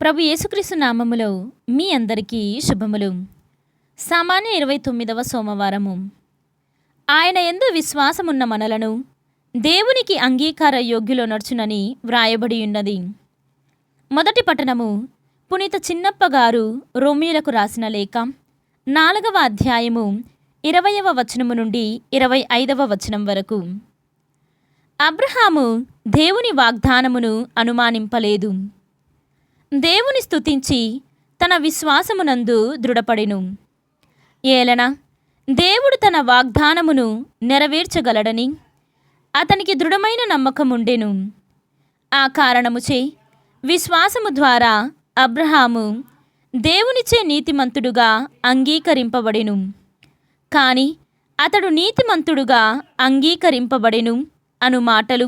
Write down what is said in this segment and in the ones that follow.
ప్రభు యేసుక్రీస్తు నామములో మీ అందరికీ శుభములు. సామాన్య 29వ సోమవారము. ఆయన యందు విశ్వాసమున్న మనలను దేవునికి అంగీకార యోగ్యులో నడుచునని వ్రాయబడి ఉన్నది. మొదటి పట్టణము పునీత చిన్నప్ప గారు రోమీయులకు రాసిన లేఖ 4వ అధ్యాయము 20వ వచనము నుండి 25వ వచనం వరకు. అబ్రహాము దేవుని వాగ్దానమును అనుమానింపలేదు. దేవుని స్తుతించి తన విశ్వాసమునందు దృఢపడెను. ఏలన దేవుడు తన వాగ్దానమును నెరవేర్చగలడని అతనికి దృఢమైన నమ్మకముండెను. ఆ కారణముచే విశ్వాసము ద్వారా అబ్రహాము దేవునిచే నీతిమంతుడుగా అంగీకరింపబడెను. కాని అతడు నీతిమంతుడుగా అంగీకరింపబడెను అను మాటలు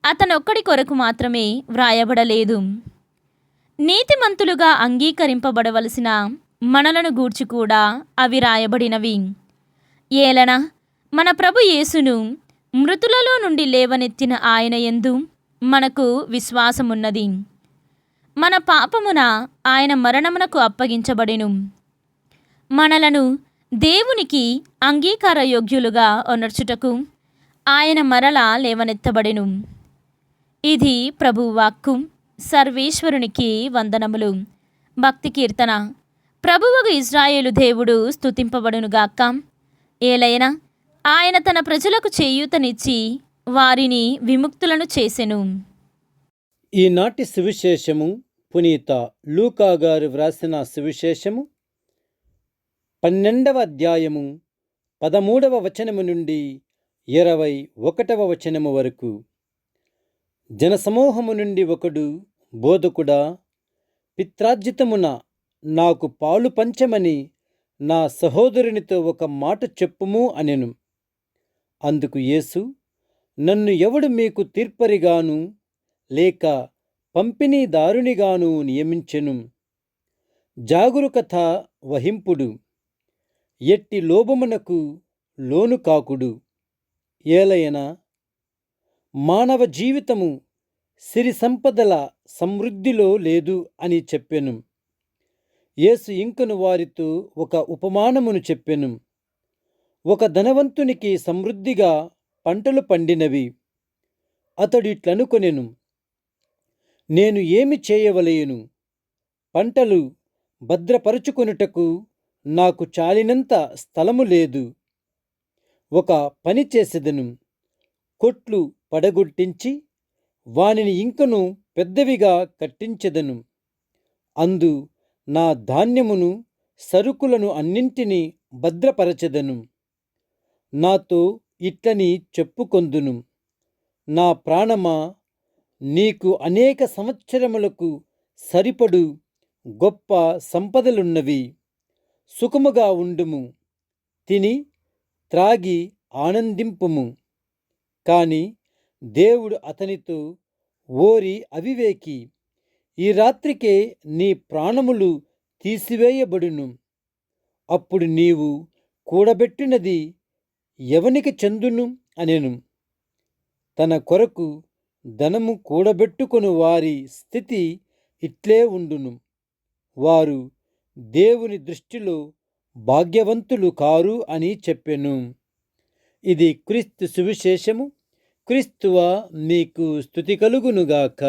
అతనొక్కడి కొరకు మాత్రమే వ్రాయబడలేదు. నీతిమంతులుగా అంగీకరింపబడవలసిన మనలను గూర్చి కూడా అవి రాయబడినవి. ఏలన మన ప్రభు యేసును మృతులలో నుండి లేవనెత్తిన ఆయన యందు మనకు విశ్వాసమున్నది. మన పాపమున ఆయన మరణమునకు అప్పగించబడెను. మనలను దేవునికి అంగీకార యోగ్యులుగా ఒనర్చుటకు ఆయన మరలా లేవనెత్తబడెను. ఇది ప్రభువు వాక్కు. సర్వేశ్వరునికి వందనములు. భక్తి కీర్తన. ప్రభువుగు ఇజ్రాయేలు దేవుడు స్తుతింపబడునుగాక. ఏలైనా ఆయన తన ప్రజలకు చేయూతనిచ్చి వారిని విముక్తులను చేసెను. ఈనాటి సువిశేషము పునీత లూకా గారు వ్రాసిన సువిశేషము 12వ అధ్యాయము 13వ వచనము నుండి 21వ వచనము వరకు. జనసమూహము నుండి ఒకడు, బోధకుడా, పిత్రార్జితమున నాకు పాలు పంచమని నా సహోదరునితో ఒక మాట చెప్పుము అనెను. అందుకు యేసు, నన్ను ఎవడు మీకు తీర్పరిగాను లేక పంపిణీదారునిగాను నియమించెను? జాగరూకత వహింపుడు, ఎట్టి లోభమునకు లోను కాకుడు. ఏలయన మానవ జీవితము సిరి సంపదల సమృద్ధిలో లేదు అని చెప్పెను. యేసు ఇంకను వారితో ఒక ఉపమానమును చెప్పెను. ఒక ధనవంతునికి సమృద్ధిగా పంటలు పండినవి. అతడు ఇట్లనుకొనెను, నేను ఏమి చేయవలెను? పంటలు భద్రపరుచుకొనుటకు నాకు చాలినంత స్థలము లేదు. ఒక పని చేసెదను, కొట్లు పడగొట్టించి వానిని ఇంకను పెద్దవిగా కట్టించెదను. అందు నా ధాన్యమును సరుకులను అన్నింటినీ భద్రపరచెదను. నాతో ఇట్లని చెప్పుకొందును, నా ప్రాణమా, నీకు అనేక సంవత్సరములకు సరిపడు గొప్ప సంపదలున్నవి. సుఖముగా ఉండుము, తిని త్రాగి ఆనందింపుము. కాని దేవుడు అతనితో, ఓరి అవివేకి, ఈ రాత్రికే నీ ప్రాణములు తీసివేయబడును. అప్పుడు నీవు కూడబెట్టినది ఎవనికి చెందును అనెను. తన కొరకు ధనము కూడబెట్టుకొను వారి స్థితి ఇట్లే ఉండును. వారు దేవుని దృష్టిలో భాగ్యవంతులు కారు అని చెప్పెను. ఇది క్రీస్తు సువిశేషము. క్రీస్తువా మీకు స్తుతి కలుగునుగాక.